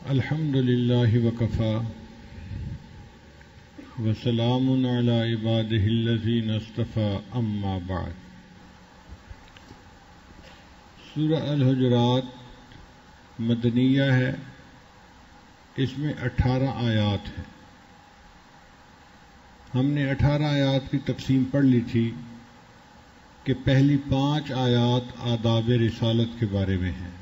الحمد للہ وکفا وسلام علی عبادہ الذین اصطفی اما بعد. سورہ الحجرات مدنیہ ہے، اس میں 18 آیات ہیں. ہم نے 18 آیات کی تقسیم پڑھ لی تھی کہ پہلی 5 آیات آداب رسالت کے بارے میں ہیں،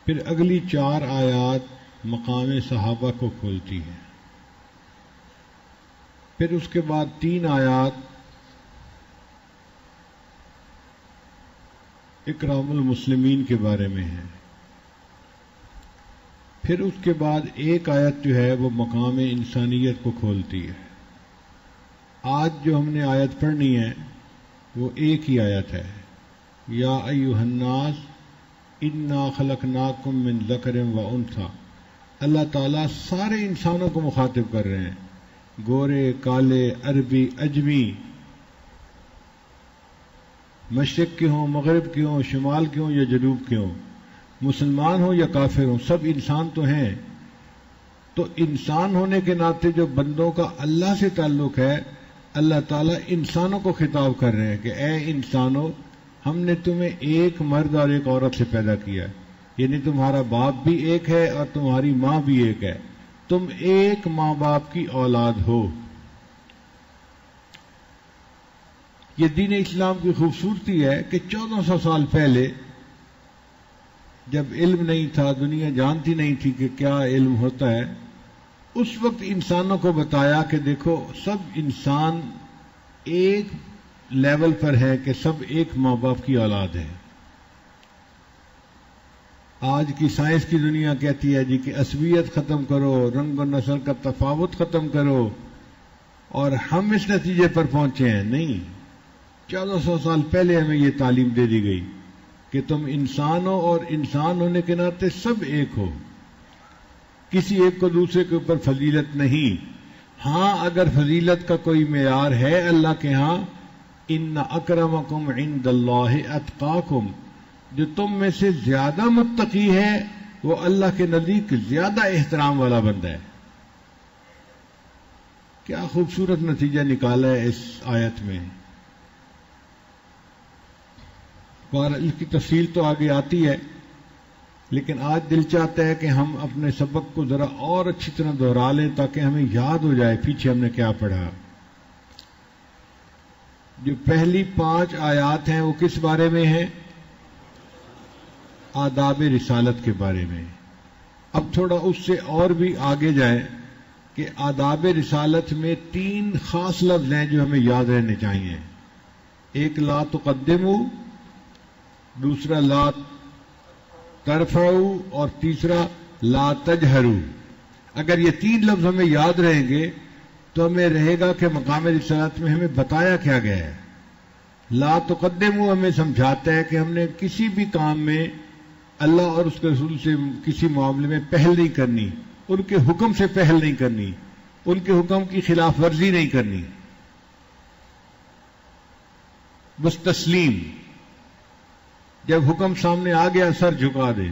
پھر اگلی 4 آیات مقام صحابہ کو کھولتی ہیں، پھر اس کے بعد 3 آیات اکرام المسلمین کے بارے میں ہیں، پھر اس کے بعد ایک آیت جو ہے وہ مقام انسانیت کو کھولتی ہے. آج جو ہم نے آیت پڑھنی ہے وہ ایک ہی آیت ہے، یا ایھا الناس انا خلقناکم من ذکر و انثی. اللہ تعالیٰ سارے انسانوں کو مخاطب کر رہے ہیں، گورے، کالے، عربی، اجمی، مشرق کے ہوں، مغرب کے ہوں، شمال کے ہوں یا جنوب کے ہوں، مسلمان ہوں یا کافر ہوں، سب انسان تو ہیں. تو انسان ہونے کے ناطے جو بندوں کا اللہ سے تعلق ہے، اللہ تعالیٰ انسانوں کو خطاب کر رہے ہیں کہ اے انسانوں، ہم نے تمہیں ایک مرد اور ایک عورت سے پیدا کیا ہے، یعنی تمہارا باپ بھی ایک ہے اور تمہاری ماں بھی ایک ہے، تم ایک ماں باپ کی اولاد ہو. یہ دین اسلام کی خوبصورتی ہے کہ 1400 سال پہلے جب علم نہیں تھا، دنیا جانتی نہیں تھی کہ کیا علم ہوتا ہے، اس وقت انسانوں کو بتایا کہ دیکھو سب انسان ایک لیول پر ہے کہ سب ایک ماں باپ کی اولاد ہے. آج کی سائنس کی دنیا کہتی ہے جی کہ عصبیت ختم کرو، رنگ و نسل کا تفاوت ختم کرو، اور ہم اس نتیجے پر پہنچے ہیں. نہیں، 1400 سال پہلے ہمیں یہ تعلیم دے دی گئی کہ تم انسان ہو اور انسان ہونے کے ناطے سب ایک ہو، کسی ایک کو دوسرے کے اوپر فضیلت نہیں. ہاں اگر فضیلت کا کوئی معیار ہے اللہ کے ہاں، ان اکرمکم عند اللہ اتقاکم، جو تم میں سے زیادہ متقی ہے وہ اللہ کے نزدیک زیادہ احترام والا بندہ ہے. کیا خوبصورت نتیجہ نکالا ہے اس آیت میں. اور اس کی تفصیل تو آگے آتی ہے، لیکن آج دل چاہتا ہے کہ ہم اپنے سبق کو ذرا اور اچھی طرح دہرا لیں تاکہ ہمیں یاد ہو جائے پیچھے ہم نے کیا پڑھا. جو پہلی 5 آیات ہیں وہ کس بارے میں ہیں؟ آداب رسالت کے بارے میں. اب تھوڑا اس سے اور بھی آگے جائیں کہ آداب رسالت میں 3 خاص لفظ ہیں جو ہمیں یاد رہنے چاہیے. ایک لا تقدموا، دوسرا لا ترفعوا، اور تیسرا لا تجہروا. اگر یہ 3 لفظ ہمیں یاد رہیں گے تو ہمیں رہے گا کہ مقام رسالت میں ہمیں بتایا کیا گیا ہے. لا تقدموا ہمیں سمجھاتا ہے کہ ہم نے کسی بھی کام میں اللہ اور اس کے رسول سے کسی معاملے میں پہل نہیں کرنی، ان کے حکم سے پہل نہیں کرنی، ان کے حکم کی خلاف ورزی نہیں کرنی، بس تسلیم. جب حکم سامنے آ گیا سر جھکا دے.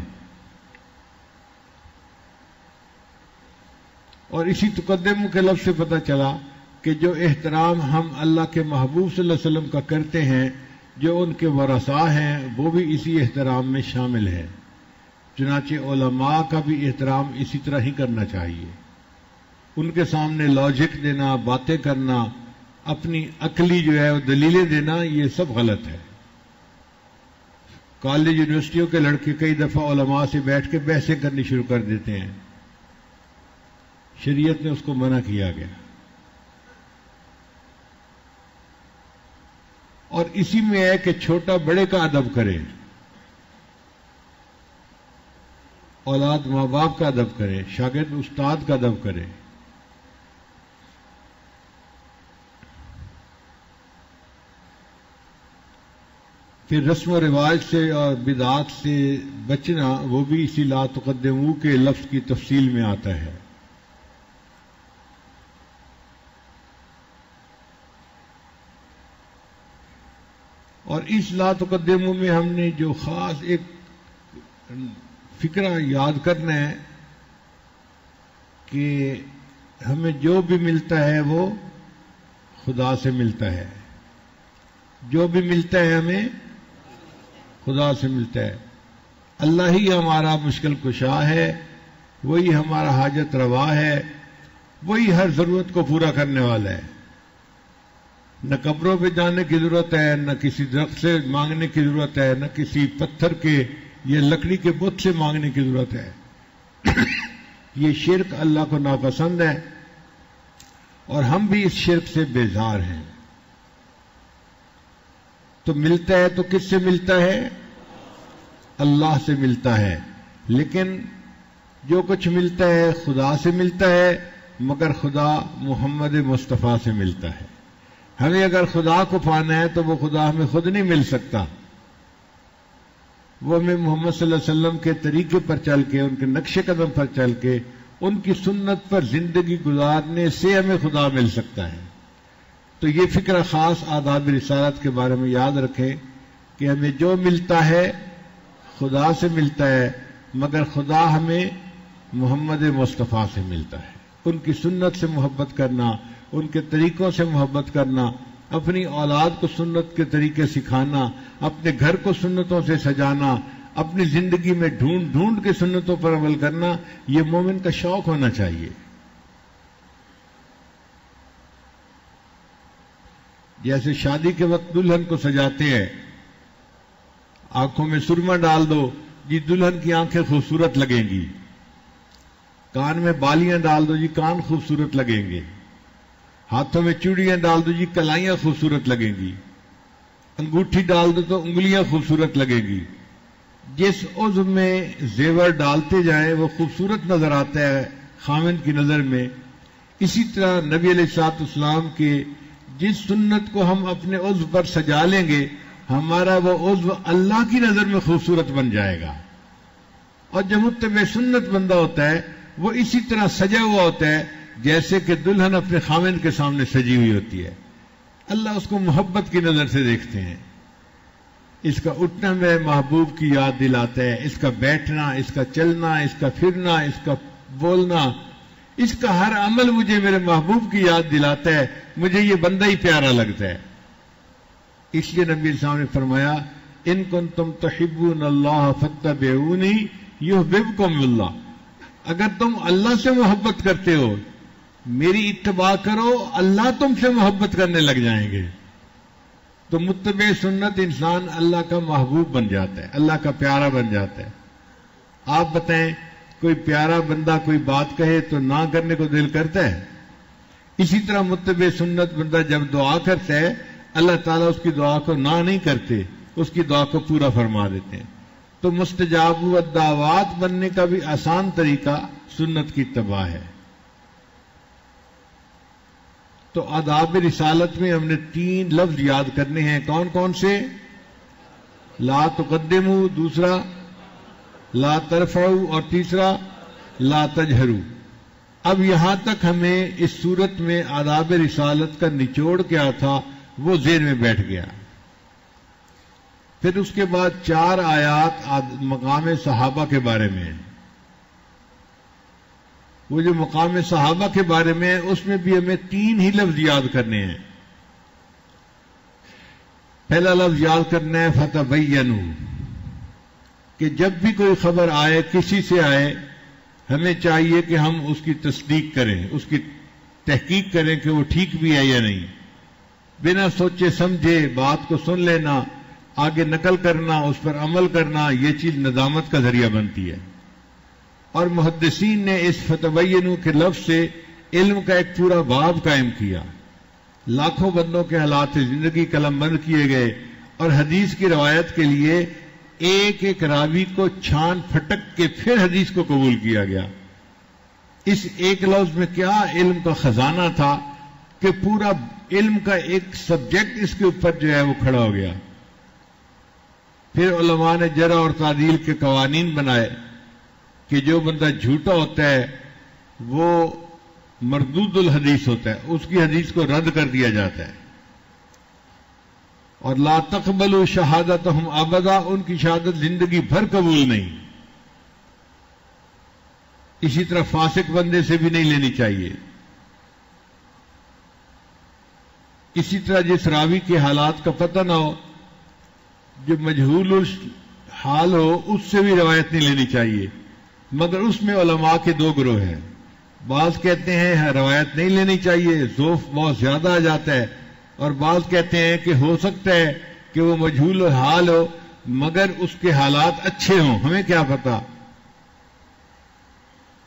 اور اسی تقدم کے لفظ سے پتہ چلا کہ جو احترام ہم اللہ کے محبوب صلی اللہ علیہ وسلم کا کرتے ہیں، جو ان کے ورثاء ہیں، وہ بھی اسی احترام میں شامل ہے. چنانچہ علماء کا بھی احترام اسی طرح ہی کرنا چاہیے. ان کے سامنے لاجک دینا، باتیں کرنا، اپنی عقلی جو ہے وہ دلیلیں دینا، یہ سب غلط ہے. کالج یونیورسٹیوں کے لڑکے کئی دفعہ علماء سے بیٹھ کے بحثیں کرنی شروع کر دیتے ہیں. شریعت نے اس کو منع کیا گیا. اور اسی میں ہے کہ چھوٹا بڑے کا ادب کرے، اولاد ماں باپ کا ادب کرے، شاگرد استاد کا ادب کرے. پھر رسم و رواج سے اور بدعات سے بچنا، وہ بھی اسی لا تقدموا کے لفظ کی تفصیل میں آتا ہے. اور اس لا تقدموا میں ہم نے جو خاص ایک فکرہ یاد کرنا ہے کہ ہمیں جو بھی ملتا ہے وہ خدا سے ملتا ہے. جو بھی ملتا ہے ہمیں خدا سے ملتا ہے. اللہ ہی ہمارا مشکل کشا ہے, وہی ہمارا حاجت روا ہے, وہی ہر ضرورت کو پورا کرنے والا ہے. نہ قبروں پہ جانے کی ضرورت ہے, نہ کسی درخت سے مانگنے کی ضرورت ہے, نہ کسی پتھر کے یا لکڑی کے بت سے مانگنے کی ضرورت ہے. یہ شرک اللہ کو ناپسند ہے اور ہم بھی اس شرک سے بیزار ہیں. تو ملتا ہے تو کس سے ملتا ہے؟ اللہ سے ملتا ہے. لیکن جو کچھ ملتا ہے خدا سے ملتا ہے, مگر خدا محمد مصطفیٰ سے ملتا ہے. ہمیں اگر خدا کو پانا ہے تو وہ خدا ہمیں خود نہیں مل سکتا, وہ ہمیں محمد صلی اللہ علیہ وسلم کے طریقے پر چل کے, ان کے نقش قدم پر چل کے, ان کی سنت پر زندگی گزارنے سے ہمیں خدا مل سکتا ہے. تو یہ فکر خاص آداب رسالت کے بارے میں یاد رکھیں کہ ہمیں جو ملتا ہے خدا سے ملتا ہے, مگر خدا ہمیں محمد مصطفیٰ سے ملتا ہے. ان کی سنت سے محبت کرنا, ان کے طریقوں سے محبت کرنا, اپنی اولاد کو سنت کے طریقے سکھانا, اپنے گھر کو سنتوں سے سجانا, اپنی زندگی میں ڈھونڈ ڈھونڈ کے سنتوں پر عمل کرنا, یہ مومن کا شوق ہونا چاہیے. جیسے شادی کے وقت دلہن کو سجاتے ہیں, آنکھوں میں سرما ڈال دو جی دلہن کی آنکھیں خوبصورت لگیں گی, کان میں بالیاں ڈال دو جی کان خوبصورت لگیں گے, ہاتھوں میں چوڑیاں ڈال دو جی کلائیاں خوبصورت لگیں گی, انگوٹھی ڈال دو تو انگلیاں خوبصورت لگیں گی. جس عضو میں زیور ڈالتے جائیں وہ خوبصورت نظر آتا ہے خاوند کی نظر میں. اسی طرح نبی علیہ الصلوۃ والسلام کے جس سنت کو ہم اپنے عضو پر سجا لیں گے, ہمارا وہ عضو اللہ کی نظر میں خوبصورت بن جائے گا. اور جو متبع سنت بندہ ہوتا ہے وہ اسی طرح سجا ہوا ہوتا ہے جیسے کہ دلہن اپنے خاوند کے سامنے سجی ہوئی ہوتی ہے. اللہ اس کو محبت کی نظر سے دیکھتے ہیں. اس کا اٹھنا میں محبوب کی یاد دلاتا ہے, اس کا بیٹھنا, اس کا چلنا, اس کا پھرنا, اس کا بولنا, اس کا ہر عمل مجھے میرے محبوب کی یاد دلاتا ہے, مجھے یہ بندہ ہی پیارا لگتا ہے. اس لیے نبی صاحب نے فرمایا ان کنتم تحبون اللہ فاتبعونی یحببکم اللہ. اگر تم اللہ سے محبت کرتے ہو میری اتباع کرو, اللہ تم سے محبت کرنے لگ جائیں گے. تو متبع سنت انسان اللہ کا محبوب بن جاتا ہے, اللہ کا پیارا بن جاتا ہے. آپ بتائیں کوئی پیارا بندہ کوئی بات کہے تو نہ کرنے کو دل کرتا ہے؟ اسی طرح متبع سنت بندہ جب دعا کرتا ہے اللہ تعالیٰ اس کی دعا کو نہ نہیں کرتے, اس کی دعا کو پورا فرما دیتے ہیں. تو مستجاب الدعوات بننے کا بھی آسان طریقہ سنت کی اتباع ہے. تو آداب رسالت میں ہم نے 3 لفظ یاد کرنے ہیں. کون کون سے؟ لا تقدموا, دوسرا لا ترفعوا, اور تیسرا لا تجہروا. اب یہاں تک ہمیں اس صورت میں آداب رسالت کا نچوڑ کیا تھا وہ ذہن میں بیٹھ گیا. پھر اس کے بعد 4 آیات مقام صحابہ کے بارے میں ہیں. وہ جو مقام صحابہ کے بارے میں ہے اس میں بھی ہمیں 3 ہی لفظ یاد کرنے ہیں. پہلا لفظ یاد کرنا ہے فتبینوا, کہ جب بھی کوئی خبر آئے کسی سے آئے ہمیں چاہیے کہ ہم اس کی تصدیق کریں, اس کی تحقیق کریں کہ وہ ٹھیک بھی ہے یا نہیں. بنا سوچے سمجھے بات کو سن لینا, آگے نقل کرنا, اس پر عمل کرنا, یہ چیز ندامت کا ذریعہ بنتی ہے. اور محدثین نے اس فتبینوا کے لفظ سے علم کا ایک پورا باب قائم کیا. لاکھوں بندوں کے حالات زندگی قلم بند کیے گئے اور حدیث کی روایت کے لیے ایک ایک راوی کو چھان پھٹک کے پھر حدیث کو قبول کیا گیا. اس ایک لفظ میں کیا علم کا خزانہ تھا کہ پورا علم کا ایک سبجیکٹ اس کے اوپر جو ہے وہ کھڑا ہو گیا. پھر علماء نے جرح اور تعدیل کے قوانین بنائے کہ جو بندہ جھوٹا ہوتا ہے وہ مردود الحدیث ہوتا ہے, اس کی حدیث کو رد کر دیا جاتا ہے. اور لا تقبلوا شہادتہم ابدا, ان کی شہادت زندگی بھر قبول نہیں. اسی طرح فاسق بندے سے بھی نہیں لینی چاہیے. اسی طرح جس راوی کے حالات کا پتہ نہ ہو، جو مجہول حال ہو، اس سے بھی روایت نہیں لینی چاہیے. مگر اس میں علماء کے دو گروہ ہیں. بعض کہتے ہیں روایت نہیں لینی چاہیے، ذوف بہت زیادہ آ جاتا ہے، اور بعض کہتے ہیں کہ ہو سکتا ہے کہ وہ مجہول حال ہو مگر اس کے حالات اچھے ہوں، ہمیں کیا پتا،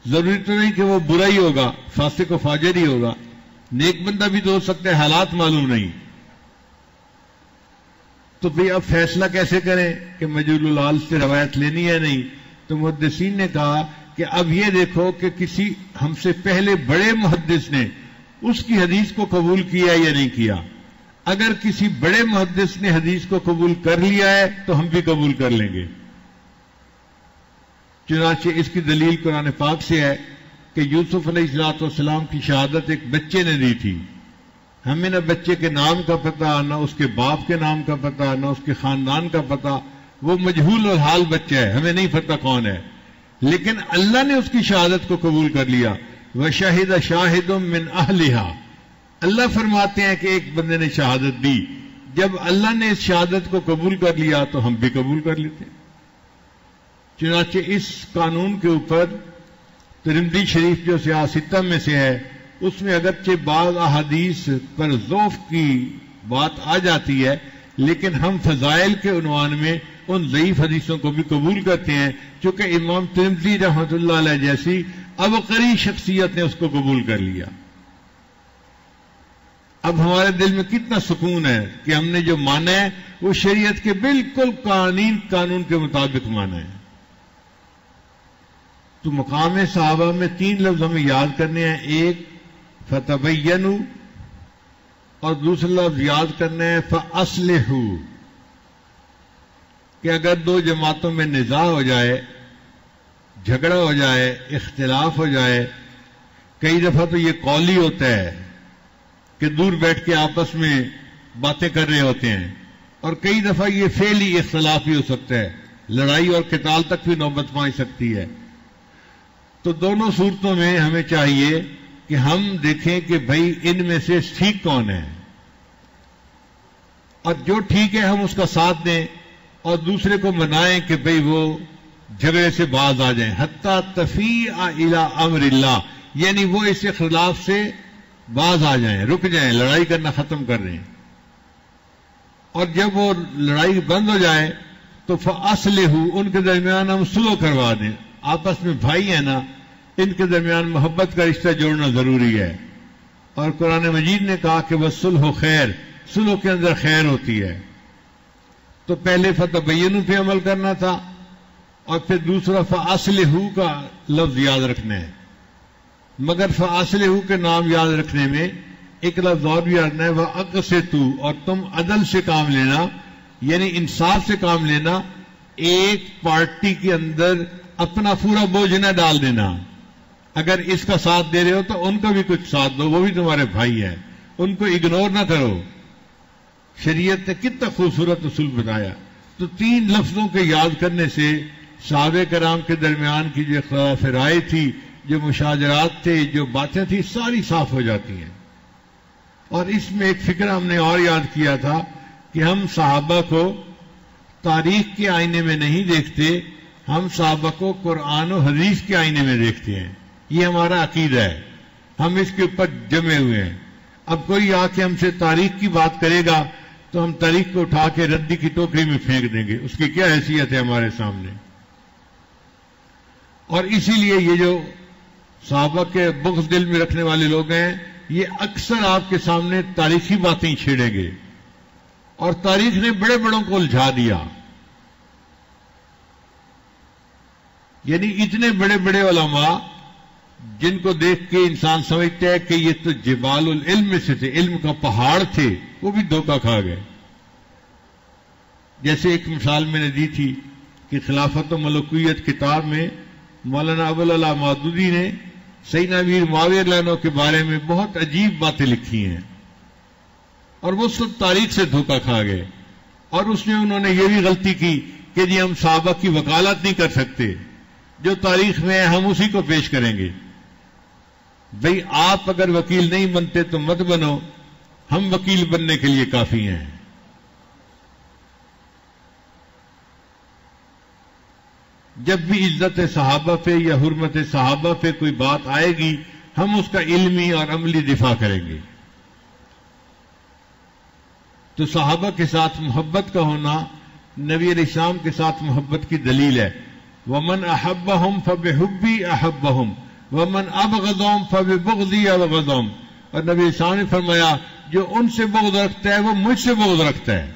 ضروری تو نہیں کہ وہ برا ہی ہوگا، فاسق و فاجر ہی ہوگا، نیک بندہ بھی تو ہو سکتا ہے، حالات معلوم نہیں. تو بھئی اب فیصلہ کیسے کریں کہ مجہول الحال سے روایت لینی ہے نہیں؟ تو محدثین نے کہا کہ اب یہ دیکھو کہ کسی ہم سے پہلے بڑے محدث نے اس کی حدیث کو قبول کیا یا نہیں کیا. اگر کسی بڑے محدث نے حدیث کو قبول کر لیا ہے تو ہم بھی قبول کر لیں گے. چنانچہ اس کی دلیل قرآن پاک سے ہے کہ یوسف علیہ السلام کی شہادت ایک بچے نے دی تھی. ہمیں نہ بچے کے نام کا پتہ، نہ اس کے باپ کے نام کا پتہ، نہ اس کے خاندان کا پتہ. وہ مجہول الحال بچہ ہے، ہمیں نہیں پتہ کون ہے، لیکن اللہ نے اس کی شہادت کو قبول کر لیا. وَشَهِدَ شَاهِدٌ مِّنْ أَهْلِهَا. اللہ فرماتے ہیں کہ ایک بندے نے شہادت دی، جب اللہ نے اس شہادت کو قبول کر لیا تو ہم بھی قبول کر لیتے ہیں. چنانچہ اس قانون کے اوپر ترمذی شریف جو سیاستہ میں سے ہے، اس میں اگرچہ بعض احادیث پر ضعف کی بات آ جاتی ہے، لیکن ہم فضائل کے عنوان میں ان ضعیف حدیثوں کو بھی قبول کرتے ہیں، چونکہ امام ترمذی رحمۃ اللہ علیہ جیسی عبقری شخصیت نے اس کو قبول کر لیا. اب ہمارے دل میں کتنا سکون ہے کہ ہم نے جو مانا ہے وہ شریعت کے بالکل قانون کے مطابق مانا ہے. تو مقام صحابہ میں 3 لفظ ہمیں یاد کرنے ہیں. ایک فتبینوا، اور دوسرا لفظ یاد کرنا ہے فاصلحوا، کہ اگر 2 جماعتوں میں نزاع ہو جائے، جھگڑا ہو جائے، اختلاف ہو جائے، کئی دفعہ تو یہ قولی ہوتا ہے کہ دور بیٹھ کے آپس میں باتیں کر رہے ہوتے ہیں، اور کئی دفعہ یہ فعلی اختلاف بھی ہو سکتا ہے، لڑائی اور قتال تک بھی نوبت پہنچ سکتی ہے. تو دونوں صورتوں میں ہمیں چاہیے کہ ہم دیکھیں کہ بھئی ان میں سے ٹھیک کون ہے، اور جو ٹھیک ہے ہم اس کا ساتھ دیں، اور دوسرے کو منائیں کہ بھئی وہ جھگڑے سے باز آ جائیں. حتی تفیء الی امر اللہ، یعنی وہ اس اختلاف سے باز آ جائیں، رک جائیں، لڑائی کرنا ختم کر رہے ہیں. اور جب وہ لڑائی بند ہو جائے تو فاصلحوا، ان کے درمیان ہم صلح کروا دیں. آپس میں بھائی ہیں نا، ان کے درمیان محبت کا رشتہ جوڑنا ضروری ہے. اور قرآن مجید نے کہا کہ وَالصُّلْحُ خیر، صلح کے اندر خیر ہوتی ہے. تو پہلے فتبینوا پہ عمل کرنا تھا، اور پھر دوسرا فاصلحوا کا لفظ یاد رکھنا ہے. مگر فاصلحوا کے نام یاد رکھنے میں ایک لفظ اور بھی یاد رکھنا ہے، وَأَقْسِطُوا، اور تم عدل سے کام لینا، یعنی انصاف سے کام لینا. ایک پارٹی کے اندر اپنا پورا بوجھ نہ ڈال دینا. اگر اس کا ساتھ دے رہے ہو تو ان کا بھی کچھ ساتھ دو، وہ بھی تمہارے بھائی ہیں، ان کو اگنور نہ کرو. شریعت نے کتنا خوبصورت اصول بتایا. تو 3 لفظوں کے یاد کرنے سے صحابہ کرام کے درمیان کی جو اختلاف رائے تھی، جو مشاجرات تھے، جو باتیں تھیں، ساری صاف ہو جاتی ہیں. اور اس میں ایک فکر ہم نے اور یاد کیا تھا کہ ہم صحابہ کو تاریخ کے آئینے میں نہیں دیکھتے، ہم صحابہ کو قرآن و حدیث کے آئینے میں دیکھتے ہیں. یہ ہمارا عقیدہ ہے، ہم اس کے اوپر جمے ہوئے ہیں. اب کوئی آ کے ہم سے تاریخ کی بات کرے گا تو ہم تاریخ کو اٹھا کے ردی کی ٹوکری میں پھینک دیں گے، اس کی کیا حیثیت ہے ہمارے سامنے. اور اسی لیے یہ جو صحابہ کے بغض دل میں رکھنے والے لوگ ہیں، یہ اکثر آپ کے سامنے تاریخی باتیں چھیڑیں گے، اور تاریخ نے بڑے بڑوں کو الجھا دیا. یعنی اتنے بڑے بڑے علماء جن کو دیکھ کے انسان سمجھتا ہے کہ یہ تو جبال العلم میں سے تھے، علم کا پہاڑ تھے، وہ بھی دھوکہ کھا گئے. جیسے ایک مثال میں نے دی تھی کہ خلافت و ملوکیت کتاب میں مولانا ابوالعلا مودودی نے سیدنا امیر معاویہ رضی اللہ عنہ کے بارے میں بہت عجیب باتیں لکھی ہیں، اور وہ سب تاریخ سے دھوکہ کھا گئے. اور اس میں انہوں نے یہ بھی غلطی کی کہ جی ہم صحابہ کی وکالت نہیں کر سکتے، جو تاریخ میں ہے ہم اسی کو پیش کریں گے. بھئی آپ اگر وکیل نہیں بنتے تو مت بنو، ہم وکیل بننے کے لیے کافی ہیں. جب بھی عزت صحابہ پہ یا حرمت صحابہ پہ کوئی بات آئے گی ہم اس کا علمی اور عملی دفاع کریں گے. تو صحابہ کے ساتھ محبت کا ہونا نبی علیہ السلام کے ساتھ محبت کی دلیل ہے. وَمَنْ أَحَبَّهُمْ فَبِحُبِّي أَحَبَّهُمْ وَمَنْ أَبْغَضَهُمْ فَبِبُغْضِي أَبْغَضَهُمْ. اور نبی علیہ السلام نے فرمایا جو ان سے بغض رکھتا ہے وہ مجھ سے بغض رکھتا ہے.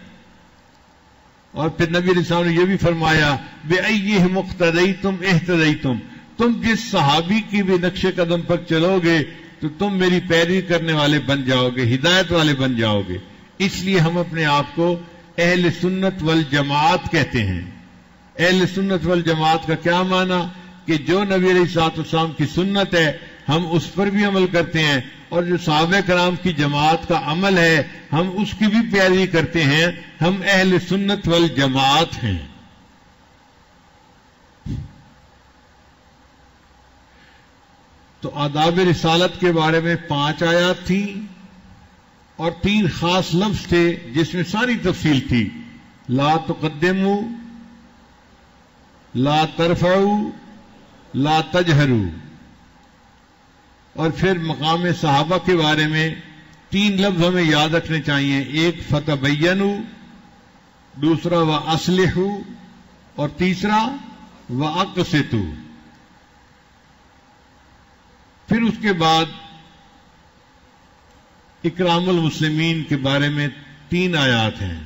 اور پھر نبی علیہ السلام نے یہ بھی فرمایا بِأَيِّهِمْ اقْتَدَيْتُمْ اهْتَدَيْتُمْ. تم جس صحابی کی بھی نقش قدم پر چلو گے تو تم میری پیروی کرنے والے بن جاؤ گے، ہدایت والے بن جاؤ گے. اس لیے ہم اپنے آپ کو اہل سنت والجماعت کہتے ہیں. اہل سنت والجماعت کا کیا معنی؟ کہ جو نبی علیہ الصلوۃ والسلام کی سنت ہے ہم اس پر بھی عمل کرتے ہیں، اور جو صحابہ کرام کی جماعت کا عمل ہے ہم اس کی بھی پیروی کرتے ہیں. ہم اہل سنت والجماعت ہیں. تو آداب رسالت کے بارے میں 5 آیات تھی اور 3 خاص لفظ تھے جس میں ساری تفصیل تھی. لا تقدموا، لا ترفعوا، لا تجہروا. اور پھر مقام صحابہ کے بارے میں 3 لفظ ہمیں یاد رکھنے چاہیے. ایک فتبینوا، دوسرا واصلحوا، اور تیسرا واقسطوا. پھر اس کے بعد اکرام المسلمین کے بارے میں 3 آیات ہیں.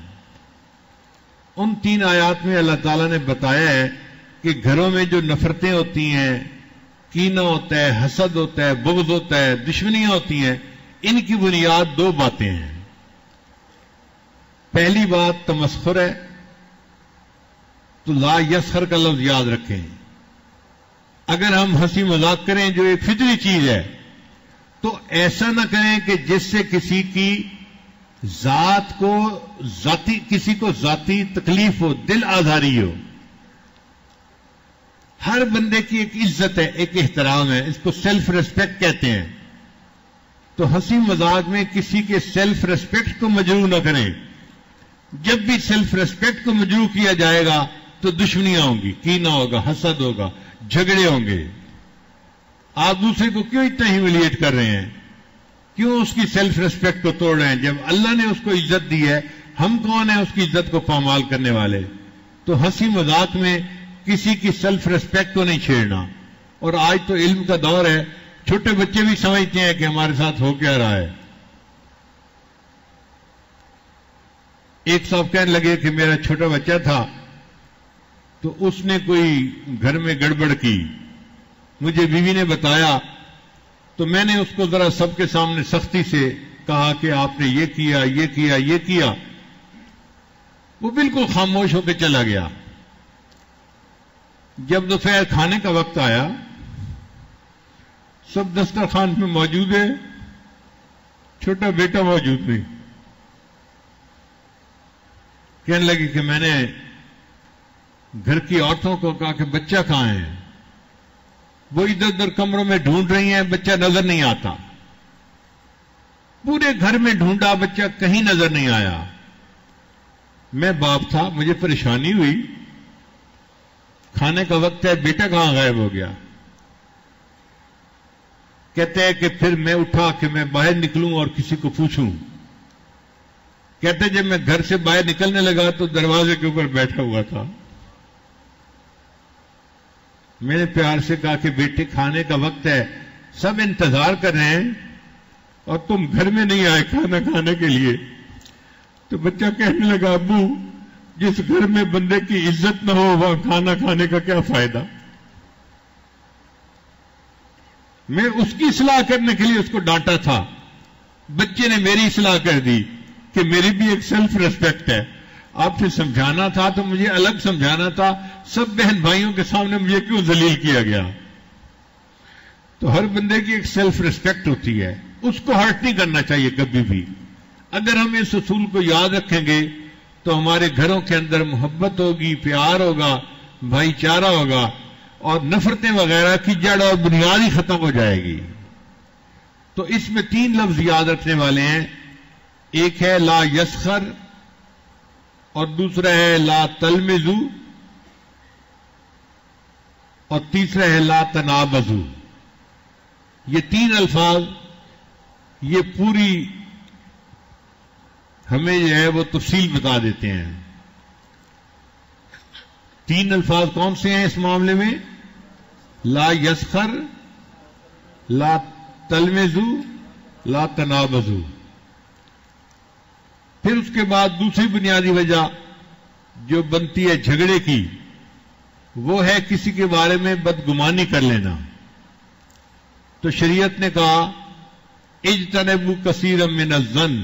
ان 3 آیات میں اللہ تعالیٰ نے بتایا ہے کہ گھروں میں جو نفرتیں ہوتی ہیں، کینہ ہوتا ہے، حسد ہوتا ہے، بغض ہوتا ہے، دشمنیاں ہوتی ہیں، ان کی بنیاد 2 باتیں ہیں. پہلی بات تمسخر ہے، تو لا یسخر کا لفظ یاد رکھیں. اگر ہم ہنسی مذاق کریں جو ایک فطری چیز ہے تو ایسا نہ کریں کہ جس سے کسی کی کسی کو ذاتی تکلیف ہو، دل آزاری ہو. ہر بندے کی ایک عزت ہے، ایک احترام ہے، اس کو سیلف ریسپیکٹ کہتے ہیں. تو ہنسی مذاق میں کسی کے سیلف ریسپیکٹ کو مجروح نہ کریں. جب بھی سیلف ریسپیکٹ کو مجروح کیا جائے گا تو دشمنیاں ہوں گی، کینہ ہوگا، حسد ہوگا، جھگڑے ہوں گے. آپ دوسرے کو کیوں اتنا ہیوملیٹ کر رہے ہیں؟ کیوں اس کی سیلف ریسپیکٹ کو توڑ رہے ہیں؟ جب اللہ نے اس کو عزت دی ہے، ہم کون ہیں اس کی عزت کو پامال کرنے والے؟ تو ہنسی مذاق میں کسی کی سیلف ریسپیکٹ کو نہیں چھیڑنا. اور آج تو علم کا دور ہے، چھوٹے بچے بھی سمجھتے ہیں کہ ہمارے ساتھ ہو کیا رہا ہے. ایک صاحب کہنے لگے کہ میرا چھوٹا بچہ تھا تو اس نے کوئی گھر میں گڑبڑ کی، مجھے بیوی نے بتایا تو میں نے اس کو ذرا سب کے سامنے سختی سے کہا کہ آپ نے یہ کیا، یہ کیا، یہ کیا. وہ بالکل خاموش ہو کے چلا گیا. جب دوپہر کھانے کا وقت آیا سب دسترخوان میں موجود ہے، چھوٹا بیٹا موجود نہیں. کہنے لگے کہ میں نے گھر کی عورتوں کو کہا کہ بچہ کہاں ہے؟ وہ ادھر ادھر کمروں میں ڈھونڈ رہی ہیں، بچہ نظر نہیں آتا. پورے گھر میں ڈھونڈا، بچہ کہیں نظر نہیں آیا. میں باپ تھا، مجھے پریشانی ہوئی. کھانے کا وقت ہے، بیٹا کہاں غائب ہو گیا؟ کہتے ہیں کہ پھر میں اٹھا کہ میں باہر نکلوں اور کسی کو پوچھوں. کہتے جب میں گھر سے باہر نکلنے لگا تو دروازے کے اوپر بیٹھا ہوا تھا. میں نے پیار سے کہا کہ بیٹے کھانے کا وقت ہے، سب انتظار کر رہے ہیں اور تم گھر میں نہیں آئے کھانا کھانے کے لیے. تو بچہ کہنے لگا ابو جس گھر میں بندے کی عزت نہ ہو وہاں کھانا کھانے کا کیا فائدہ؟ میں اس کی اصلاح کرنے کے لیے اس کو ڈانٹا تھا، بچے نے میری اصلاح کر دی کہ میری بھی ایک سیلف ریسپیکٹ ہے. آپ سے سمجھانا تھا تو مجھے الگ سمجھانا تھا، سب بہن بھائیوں کے سامنے مجھے کیوں ذلیل کیا گیا؟ تو ہر بندے کی ایک سیلف ریسپیکٹ ہوتی ہے، اس کو ہرٹ نہیں کرنا چاہیے کبھی بھی. اگر ہم اس اصول کو یاد رکھیں گے تو ہمارے گھروں کے اندر محبت ہوگی، پیار ہوگا، بھائی چارہ ہوگا. اور نفرتیں وغیرہ کی جڑ اور بنیاد ہی ختم ہو جائے گی. تو اس میں 3 لفظ یاد رکھنے والے ہیں. ایک ہے لا یسخر اور دوسرا ہے لا تلمزو اور تیسرا ہے لا تنابزو. یہ 3 الفاظ یہ پوری ہمیں جو ہے وہ تفصیل بتا دیتے ہیں. 3 الفاظ کون سے ہیں اس معاملے میں؟ لا یسخر، لا تلمزو، لا تنابزو. پھر اس کے بعد دوسری بنیادی وجہ جو بنتی ہے جھگڑے کی وہ ہے کسی کے بارے میں بدگمانی کر لینا. تو شریعت نے کہا اجتنبوا کثیرا من الظن،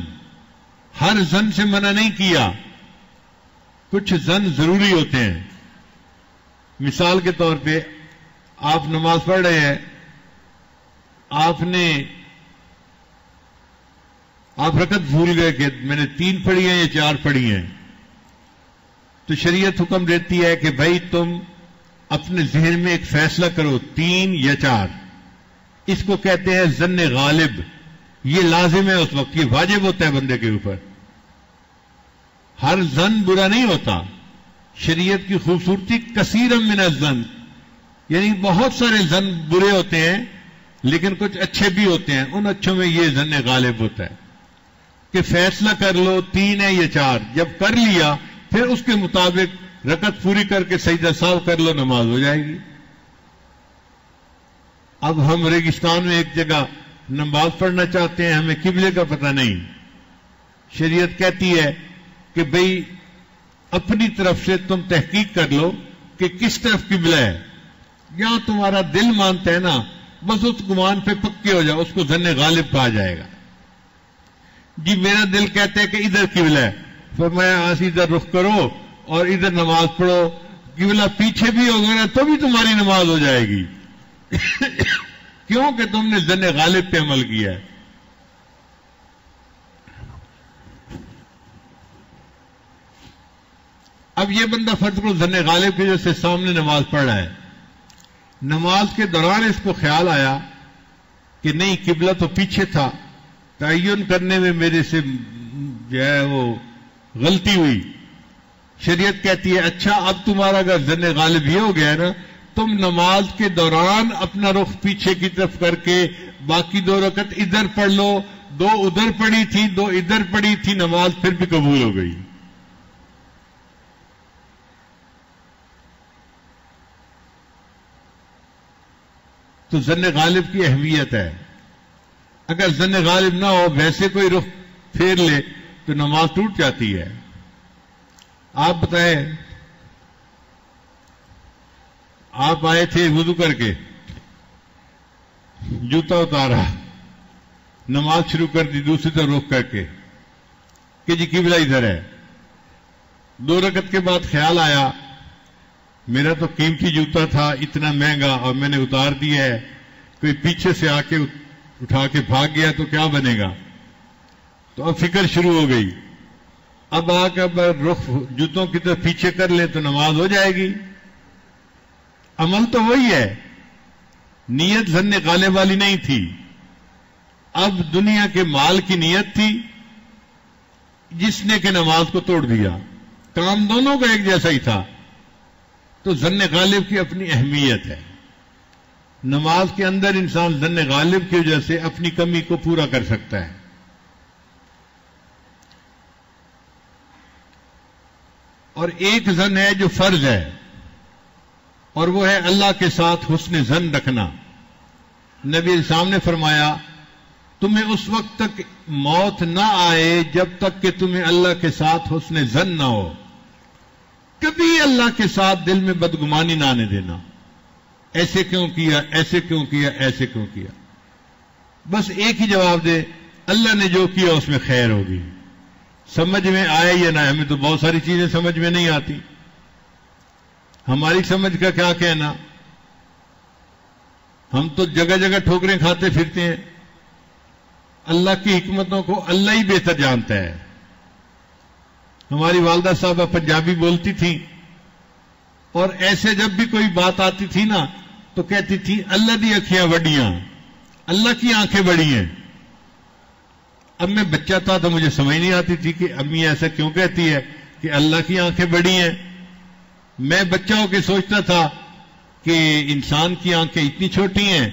ہر ظن سے منع نہیں کیا، کچھ ظن ضروری ہوتے ہیں. مثال کے طور پہ آپ نماز پڑھ رہے ہیں، آپ رکعت بھول گئے کہ میں نے 3 پڑھی ہیں یا 4 پڑھی ہیں، تو شریعت حکم دیتی ہے کہ بھائی تم اپنے ذہن میں ایک فیصلہ کرو 3 یا 4. اس کو کہتے ہیں ظن غالب. یہ لازم ہے اس وقت، یہ واجب ہوتا ہے بندے کے اوپر. ہر ظن برا نہیں ہوتا. شریعت کی خوبصورتی کثیر من الظن، یعنی بہت سارے ظن برے ہوتے ہیں لیکن کچھ اچھے بھی ہوتے ہیں. ان اچھوں میں یہ ظن غالب ہوتا ہے کہ فیصلہ کر لو 3 ہے یا 4. جب کر لیا پھر اس کے مطابق رکعت پوری کر کے سجدہ سہو کر لو، نماز ہو جائے گی. اب ہم ریگستان میں ایک جگہ نماز پڑھنا چاہتے ہیں، ہمیں قبلے کا پتہ نہیں. شریعت کہتی ہے کہ بھئی اپنی طرف سے تم تحقیق کر لو کہ کس طرف قبلہ ہے. یہاں تمہارا دل مانتا ہے نا، بس اس گمان پہ پکے ہو جاؤ، اس کو ظن غالب کہا جائے گا. جی میرا دل کہتا ہے کہ ادھر قبلہ ہے، فرمایا آج ادھر رخ کرو اور ادھر نماز پڑھو. قبلہ پیچھے بھی ہوگا نا تو بھی تمہاری نماز ہو جائے گی. کیوں کہ تم نے ظن غالب پہ عمل کیا ہے. اب یہ بندہ فرض کو ظن غالب کی وجہ سے سامنے نماز پڑھ رہا ہے، نماز کے دوران اس کو خیال آیا کہ نہیں قبلہ تو پیچھے تھا، تعین کرنے میں میرے سے جو ہے وہ غلطی ہوئی. شریعت کہتی ہے اچھا اب تمہارا اگر ظن غالب یہ ہو گیا ہے نا، تم نماز کے دوران اپنا رخ پیچھے کی طرف کر کے باقی 2 رکعت ادھر پڑھ لو. 2 ادھر پڑھی تھی، 2 ادھر پڑھی تھی، نماز پھر بھی قبول ہو گئی. تو ظن غالب کی اہمیت ہے. اگر ظن غالب نہ ہو، ویسے کوئی رخ پھیر لے تو نماز ٹوٹ جاتی ہے. آپ بتائیں، آپ آئے تھے وضو کر کے، جوتا اتارا، نماز شروع کر دی دوسری طرف رخ کر کے کہ جی قبلہ ادھر ہے. 2 رکعت کے بعد خیال آیا میرا تو قیمتی جوتا تھا اتنا مہنگا اور میں نے اتار دیا ہے، کوئی پیچھے سے آ کے اٹھا کے بھاگ گیا تو کیا بنے گا. تو اب فکر شروع ہو گئی. اب آ کے رخ جوتوں کی طرف پیچھے کر لیں تو نماز ہو جائے گی. عمل تو وہی ہے، نیت ظن غالب والی نہیں تھی. اب دنیا کے مال کی نیت تھی جس نے کہ نماز کو توڑ دیا. کام دونوں کا ایک جیسا ہی تھا. تو ظن غالب کی اپنی اہمیت ہے. نماز کے اندر انسان ظن غالب کی وجہ سے اپنی کمی کو پورا کر سکتا ہے. اور ایک ظن ہے جو فرض ہے، اور وہ ہے اللہ کے ساتھ حسن ظن رکھنا. نبی اسلام نے فرمایا تمہیں اس وقت تک موت نہ آئے جب تک کہ تمہیں اللہ کے ساتھ حسن ظن نہ ہو. کبھی اللہ کے ساتھ دل میں بدگمانی نہ آنے دینا، ایسے کیوں کیا، ایسے کیوں کیا، ایسے کیوں کیا. بس ایک ہی جواب دے، اللہ نے جو کیا اس میں خیر ہوگی. سمجھ میں آئے یا نہ، ہمیں تو بہت ساری چیزیں سمجھ میں نہیں آتی. ہماری سمجھ کا کیا کہنا، ہم تو جگہ جگہ ٹھوکریں کھاتے پھرتے ہیں. اللہ کی حکمتوں کو اللہ ہی بہتر جانتا ہے. ہماری والدہ صاحبہ پنجابی بولتی تھیں اور ایسے جب بھی کوئی بات آتی تھی نا تو کہتی تھی اللہ دی اکھیاں وڈیاں، اللہ کی آنکھیں بڑی ہیں۔ اب میں بچہ تھا تو مجھے سمجھ نہیں آتی تھی کہ امی ایسا کیوں کہتی ہے کہ اللہ کی آنکھیں بڑی ہیں۔ میں بچہ ہو کے سوچتا تھا کہ انسان کی آنکھیں اتنی چھوٹی ہیں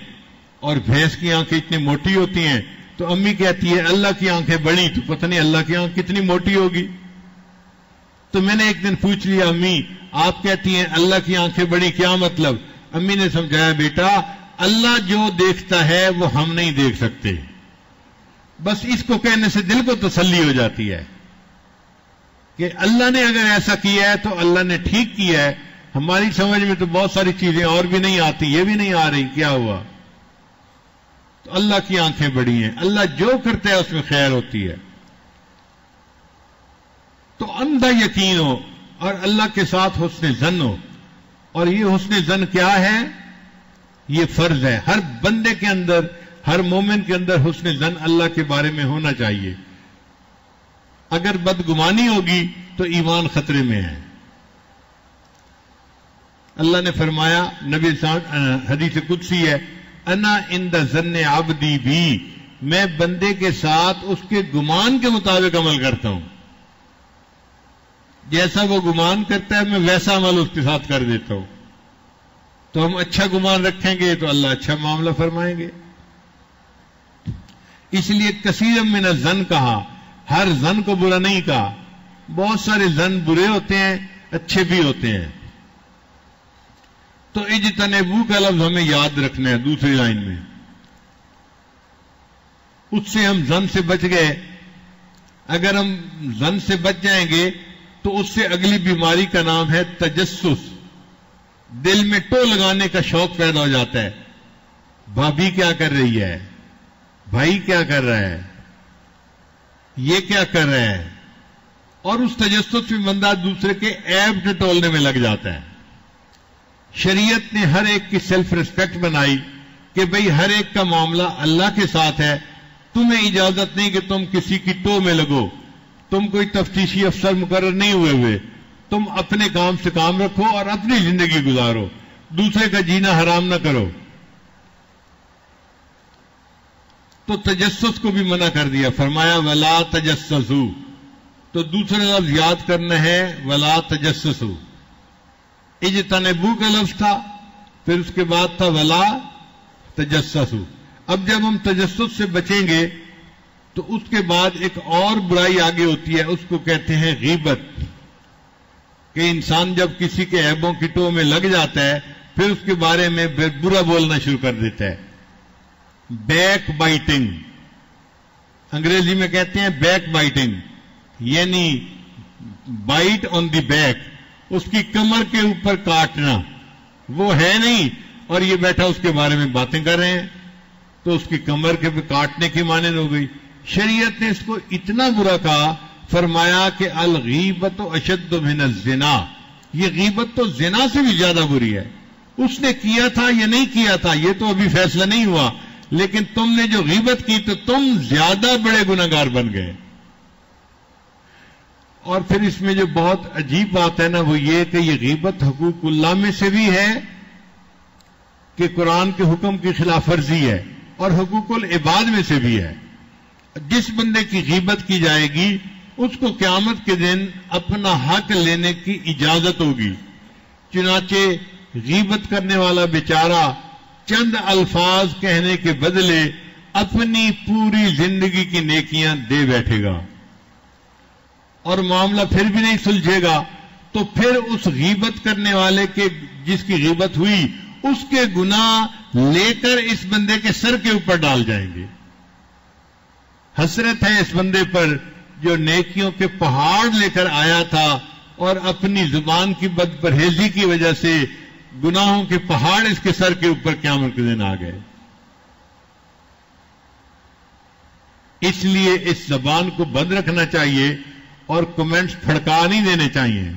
اور بھینس کی آنکھیں اتنی موٹی ہوتی ہیں، تو امی کہتی ہے اللہ کی آنکھیں بڑی، تو پتہ نہیں اللہ کی آنکھ کتنی موٹی ہوگی۔ تو میں نے ایک دن پوچھ لیا امی آپ کہتی ہیں اللہ کی آنکھیں بڑی، کیا مطلب؟ امی نے سمجھایا بیٹا اللہ جو دیکھتا ہے وہ ہم نہیں دیکھ سکتے، بس اس کو کہنے سے دل کو تسلی ہو جاتی ہے کہ اللہ نے اگر ایسا کیا ہے تو اللہ نے ٹھیک کیا ہے، ہماری سمجھ میں تو بہت ساری چیزیں اور بھی نہیں آتی، یہ بھی نہیں آ رہی، کیا ہوا؟ تو اللہ کی آنکھیں بڑی ہیں، اللہ جو کرتا ہے اس میں خیر ہوتی ہے۔ تو اندھا یقین ہو اور اللہ کے ساتھ حسن ظن ہو، اور یہ حسن ظن کیا ہے؟ یہ فرض ہے، ہر بندے کے اندر، ہر مومن کے اندر حسن ظن اللہ کے بارے میں ہونا چاہیے۔ اگر بدگمانی ہوگی تو ایمان خطرے میں ہے۔ اللہ نے فرمایا، نبی حدیث قدسی ہے، انا عند ظن عبدی بھی، میں بندے کے ساتھ اس کے گمان کے مطابق عمل کرتا ہوں، جیسا وہ گمان کرتا ہے میں ویسا عمل اس کے ساتھ کر دیتا ہوں۔ تو ہم اچھا گمان رکھیں گے تو اللہ اچھا معاملہ فرمائیں گے۔ اس لیے کثیر من الظن کہا، ہر ظن کو برا نہیں کہا، بہت سارے ظن برے ہوتے ہیں، اچھے بھی ہوتے ہیں۔ تو اجتنبوا کا لفظ ہمیں یاد رکھنا ہے دوسری لائن میں، اس سے ہم ظن سے بچ گئے۔ اگر ہم ظن سے بچ جائیں گے تو اس سے اگلی بیماری کا نام ہے تجسس، دل میں ٹو لگانے کا شوق پیدا ہو جاتا ہے، بھابھی کیا کر رہی ہے، بھائی کیا کر رہا ہے، یہ کیا کر رہا ہے، اور اس تجسس میں بندہ دوسرے کے عیب ٹٹولنے میں لگ جاتا ہے۔ شریعت نے ہر ایک کی سیلف ریسپیکٹ بنائی کہ بھئی ہر ایک کا معاملہ اللہ کے ساتھ ہے، تمہیں اجازت نہیں کہ تم کسی کی ٹو میں لگو، تم کوئی تفتیشی افسر مقرر نہیں ہوئے، تم اپنے کام سے کام رکھو اور اپنی زندگی گزارو، دوسرے کا جینا حرام نہ کرو۔ تو تجسس کو بھی منع کر دیا، فرمایا ولا تجسسوا، تو دوسرے لفظ یاد کرنا ہے ولا تجسسوا۔ اجتنبوا کا لفظ تھا، پھر اس کے بعد تھا ولا تجسسوا۔ اب جب ہم تجسس سے بچیں گے تو اس کے بعد ایک اور برائی آگے ہوتی ہے، اس کو کہتے ہیں غیبت، کہ انسان جب کسی کے عیبوں کی ٹو میں لگ جاتا ہے پھر اس کے بارے میں برا بولنا شروع کر دیتا ہے۔ بیک بائٹنگ، انگریزی میں کہتے ہیں بیک بائٹنگ، یعنی بائٹ آن دی بیک، اس کی کمر کے اوپر کاٹنا، وہ ہے نہیں اور یہ بیٹھا اس کے بارے میں باتیں کر رہے ہیں، تو اس کی کمر کے پہ کاٹنے کی مانند ہو گئی۔ شریعت نے اس کو اتنا برا کہا، فرمایا کہ الغیبت اشد من الزنا، یہ غیبت تو زنا سے بھی زیادہ بری ہے۔ اس نے کیا تھا یا نہیں کیا تھا یہ تو ابھی فیصلہ نہیں ہوا، لیکن تم نے جو غیبت کی تو تم زیادہ بڑے گناہگار بن گئے۔ اور پھر اس میں جو بہت عجیب بات ہے نا وہ یہ کہ یہ غیبت حقوق اللہ میں سے بھی ہے کہ قرآن کے حکم کی خلاف ورزی ہے، اور حقوق العباد میں سے بھی ہے۔ جس بندے کی غیبت کی جائے گی اس کو قیامت کے دن اپنا حق لینے کی اجازت ہوگی، چنانچہ غیبت کرنے والا بیچارہ چند الفاظ کہنے کے بدلے اپنی پوری زندگی کی نیکیاں دے بیٹھے گا، اور معاملہ پھر بھی نہیں سلجھے گا، تو پھر اس غیبت کرنے والے کے جس کی غیبت ہوئی اس کے گناہ لے کر اس بندے کے سر کے اوپر ڈال جائیں گے۔ حسرت ہے اس بندے پر جو نیکیوں کے پہاڑ لے کر آیا تھا اور اپنی زبان کی بد پرہیزی کی وجہ سے گناہوں کے پہاڑ اس کے سر کے اوپر قیامت کے دن آ گئے۔ اس لیے اس زبان کو بند رکھنا چاہیے اور کمنٹس پھڑکا نہیں دینے چاہیے۔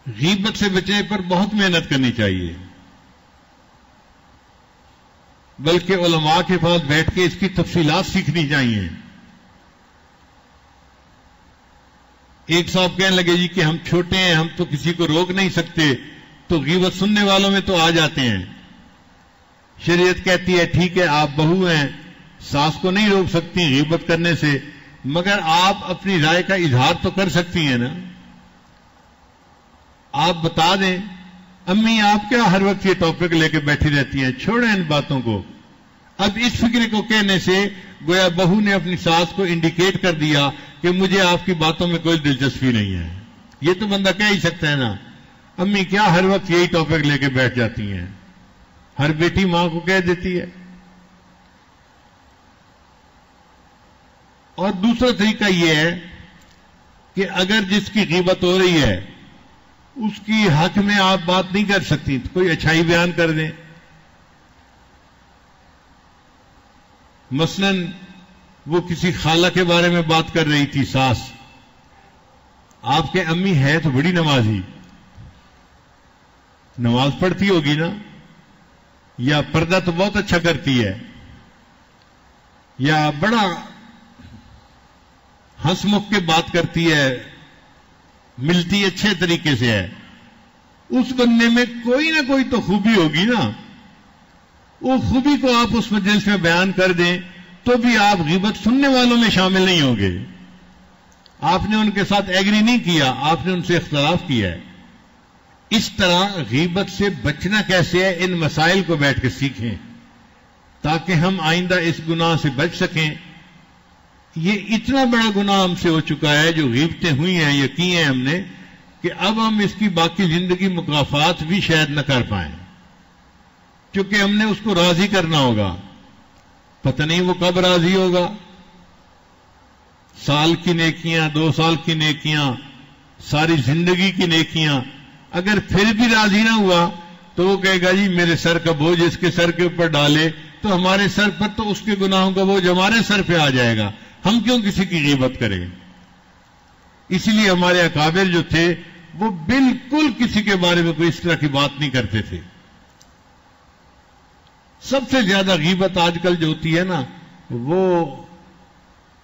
غیبت سے بچنے پر بہت محنت کرنی چاہیے، بلکہ علماء کے پاس بیٹھ کے اس کی تفصیلات سیکھنی چاہیے۔ ایک صاحب کہنے لگے جی کہ ہم چھوٹے ہیں، ہم تو کسی کو روک نہیں سکتے، تو غیبت سننے والوں میں تو آ جاتے ہیں۔ شریعت کہتی ہے ٹھیک ہے آپ بہو ہیں، ساس کو نہیں روک سکتی غیبت کرنے سے، مگر آپ اپنی رائے کا اظہار تو کر سکتی ہیں نا۔ آپ بتا دیں امی آپ کیا ہر وقت یہ ٹاپک لے کے بیٹھی رہتی ہیں، چھوڑیں ان باتوں کو۔ اب اس فکر کو کہنے سے گویا بہو نے اپنی ساس کو انڈیکیٹ کر دیا کہ مجھے آپ کی باتوں میں کوئی دلچسپی نہیں ہے۔ یہ تو بندہ کہہ ہی سکتا ہے نا، امی کیا ہر وقت یہی ٹاپک لے کے بیٹھ جاتی ہیں، ہر بیٹی ماں کو کہہ دیتی ہے۔ اور دوسرا طریقہ یہ ہے کہ اگر جس کی غیبت ہو رہی ہے اس کی حق میں آپ بات نہیں کر سکتی تو کوئی اچھائی بیان کر دیں۔ مثلا وہ کسی خالہ کے بارے میں بات کر رہی تھی ساس، آپ کے امی ہے تو بڑی نمازی، نماز پڑھتی ہوگی نا، یا پردہ تو بہت اچھا کرتی ہے، یا بڑا ہنس مکھ کے بات کرتی ہے، ملتی اچھے طریقے سے ہے، اس بندے میں کوئی نہ کوئی تو خوبی ہوگی نا، وہ خوبی کو آپ اس مجلس میں بیان کر دیں تو بھی آپ غیبت سننے والوں میں شامل نہیں ہوں گے۔ آپ نے ان کے ساتھ ایگری نہیں کیا، آپ نے ان سے اختلاف کیا ہے۔ اس طرح غیبت سے بچنا کیسے ہے، ان مسائل کو بیٹھ کے سیکھیں تاکہ ہم آئندہ اس گناہ سے بچ سکیں۔ یہ اتنا بڑا گناہ ہم سے ہو چکا ہے جو غیبتیں ہوئی ہیں یا کی ہیں ہم نے، کہ اب ہم اس کی باقی زندگی مکافات بھی شاید نہ کر پائیں، کیونکہ ہم نے اس کو راضی کرنا ہوگا۔ پتہ نہیں وہ کب راضی ہوگا، سال کی نیکیاں، 2 سال کی نیکیاں، ساری زندگی کی نیکیاں، اگر پھر بھی راضی نہ ہوا تو وہ کہے گا جی میرے سر کا بوجھ اس کے سر کے اوپر ڈالے تو ہمارے سر پر تو اس کے گناہوں کا بوجھ ہمارے سر پہ آ جائے گا، ہم کیوں کسی کی غیبت کریں۔ اسی لیے ہمارے اکابر جو تھے وہ بالکل کسی کے بارے میں کوئی اس طرح کی بات نہیں کرتے تھے۔ سب سے زیادہ غیبت آج کل جو ہوتی ہے نا وہ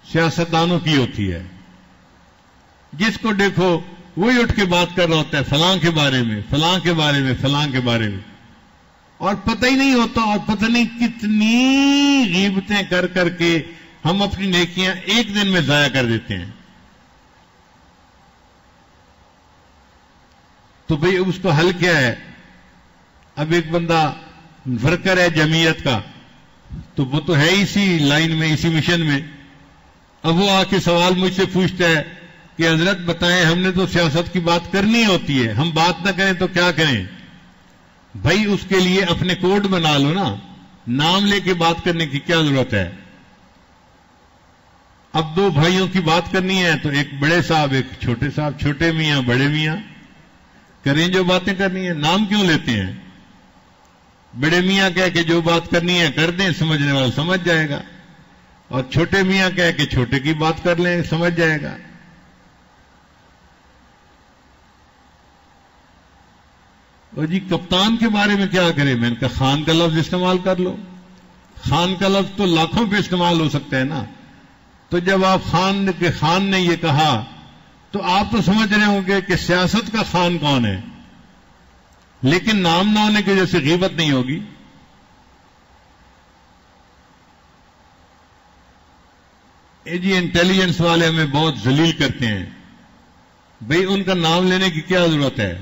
سیاستدانوں کی ہوتی ہے، جس کو دیکھو وہی اٹھ کے بات کر رہا ہوتا ہے فلاں کے بارے میں، فلاں کے بارے میں، فلاں کے بارے میں، اور پتہ ہی نہیں ہوتا، اور پتہ نہیں کتنی غیبتیں کر کر کے ہم اپنی نیکیاں ایک دن میں ضائع کر دیتے ہیں۔ تو بھئی اس کو حل کیا ہے؟ اب ایک بندہ ورکر ہے جمعیت کا، تو وہ تو ہے اسی لائن میں، اسی مشن میں، اب وہ آ کے سوال مجھ سے پوچھتا ہے کہ حضرت بتائیں ہم نے تو سیاست کی بات کرنی ہوتی ہے، ہم بات نہ کریں تو کیا کریں؟ بھائی اس کے لیے اپنے کوڈ بنا لو نا، نام لے کے بات کرنے کی کیا ضرورت ہے؟ اب 2 بھائیوں کی بات کرنی ہے تو ایک بڑے صاحب ایک چھوٹے صاحب، چھوٹے میاں بڑے میاں، کریں جو باتیں کرنی ہیں، نام کیوں لیتے ہیں؟ بڑے میاں کہہ کے جو بات کرنی ہے کر دیں، سمجھنے والا سمجھ جائے گا، اور چھوٹے میاں کہہ کے چھوٹے کی بات کر لیں، سمجھ جائے گا۔ اور جی کپتان کے بارے میں کیا کریں؟ میں نے کہا خان کا لفظ استعمال کر لو، خان کا لفظ تو لاکھوں پہ استعمال ہو سکتا ہے نا۔ تو جب آپ خان نے یہ کہا تو آپ تو سمجھ رہے ہوں گے کہ سیاست کا خان کون ہے، لیکن نام نہ ہونے کی وجہ سے غیبت نہیں ہوگی۔ جی انٹیلیجنس والے ہمیں بہت ذلیل کرتے ہیں، بھئی ان کا نام لینے کی کیا ضرورت ہے؟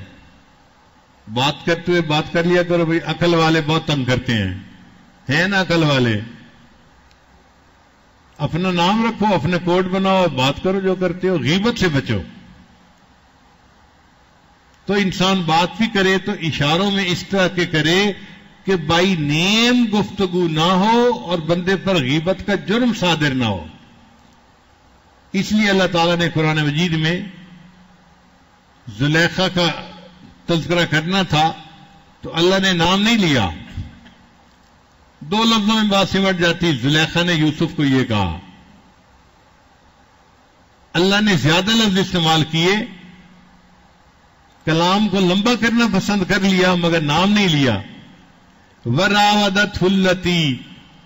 بات کرتے ہوئے بات کر لیا کرو، بھئی عقل والے بہت تنگ کرتے ہیں نا عقل والے، اپنا نام رکھو، اپنے کوڈ بناؤ، بات کرو جو کرتے ہو، غیبت سے بچو۔ تو انسان بات بھی کرے تو اشاروں میں اس طرح کے کرے کہ بائی نیم گفتگو نہ ہو اور بندے پر غیبت کا جرم صادر نہ ہو۔ اس لیے اللہ تعالیٰ نے قرآن مجید میں زلیخا کا تذکرہ کرنا تھا تو اللہ نے نام نہیں لیا، 2 لفظوں میں بات سمٹ جاتی۔ زلیخا نے یوسف کو یہ کہا، اللہ نے زیادہ لفظ استعمال کیے، کلام کو لمبا کرنا پسند کر لیا مگر نام نہیں لیا۔ وراودته التي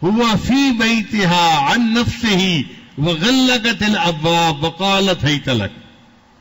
هو في بيتها عن نفسه وغلقت الابواب وقالت هيت لك۔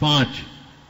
5।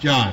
4।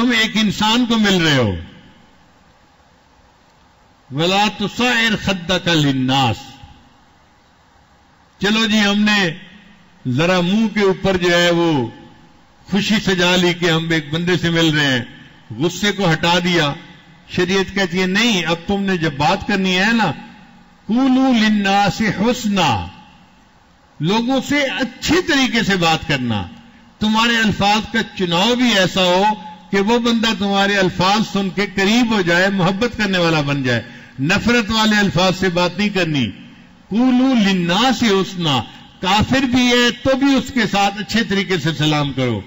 تم ایک انسان کو مل رہے ہو. وَلَا تُصَعِّرْ خَدَّكَ لِلنَّاسِ. چلو جی ہم نے ذرا منہ کے اوپر جو ہے وہ خوشی سجا لی کہ ہم ایک بندے سے مل رہے ہیں, غصے کو ہٹا دیا. شریعت کہتی ہے نہیں, اب تم نے جب بات کرنی ہے نا, قُولُوا لِلنَّاسِ حُسْنًا, لوگوں سے اچھے طریقے سے بات کرنا. تمہارے الفاظ کا چناؤ بھی ایسا ہو کہ وہ بندہ تمہارے الفاظ سن کے قریب ہو جائے, محبت کرنے والا بن جائے. نفرت والے الفاظ سے بات نہیں کرنی. قُولُوا لِلنَّاسِ حُسْنًا, کافر بھی ہے تو بھی اس کے ساتھ اچھے طریقے سے سلام کرو.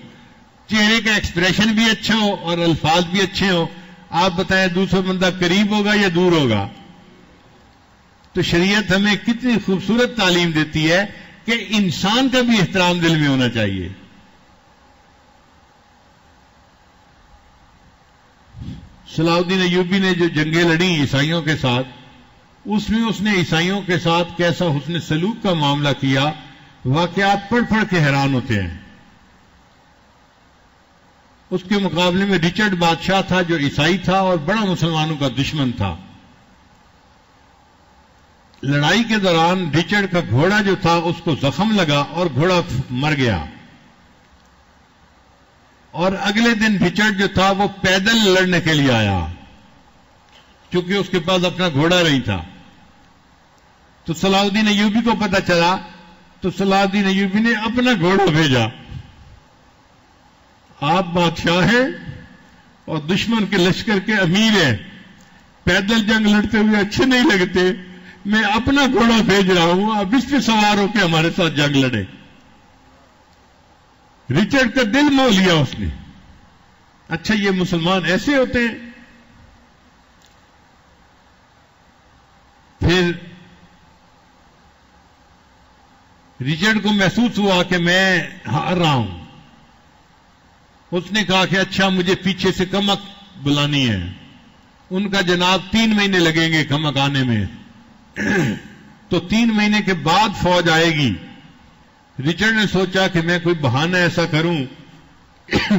چہرے کا ایکسپریشن بھی اچھا ہو اور الفاظ بھی اچھے ہو. آپ بتائیں دوسرا بندہ قریب ہوگا یا دور ہوگا؟ تو شریعت ہمیں کتنی خوبصورت تعلیم دیتی ہے کہ انسان کا بھی احترام دل میں ہونا چاہیے. صلاح الدین ایوبی نے جو جنگیں لڑی عیسائیوں کے ساتھ, اس میں اس نے عیسائیوں کے ساتھ کیسا حسن سلوک کا معاملہ کیا, واقعات پڑھ پڑھ کے حیران ہوتے ہیں. اس کے مقابلے میں رچرڈ بادشاہ تھا جو عیسائی تھا اور بڑا مسلمانوں کا دشمن تھا. لڑائی کے دوران رچرڈ کا گھوڑا جو تھا اس کو زخم لگا اور گھوڑا مر گیا, اور اگلے دن رچرڈ جو تھا وہ پیدل لڑنے کے لیے آیا کیونکہ اس کے پاس اپنا گھوڑا نہیں تھا. تو صلاح الدین ایوبی کو پتہ چلا تو صلاح الدین ایوبی نے اپنا گھوڑا بھیجا. آپ بادشاہ ہیں اور دشمن کے لشکر کے امیر ہیں, پیدل جنگ لڑتے ہوئے اچھے نہیں لگتے, میں اپنا گھوڑا بھیج رہا ہوں, اب اس پہ سوار ہو کے ہمارے ساتھ جنگ لڑے. رچرڈ کا دل موہ لیا اس نے. اچھا یہ مسلمان ایسے ہوتے ہیں. پھر رچرڈ کو محسوس ہوا کہ میں ہار رہا ہوں. اس نے کہا کہ اچھا مجھے پیچھے سے کمک بلانی ہے. ان کا جناب 3 مہینے لگیں گے کمک آنے میں, تو 3 مہینے کے بعد فوج آئے گی. رچرڈ نے سوچا کہ میں کوئی بہانہ ایسا کروں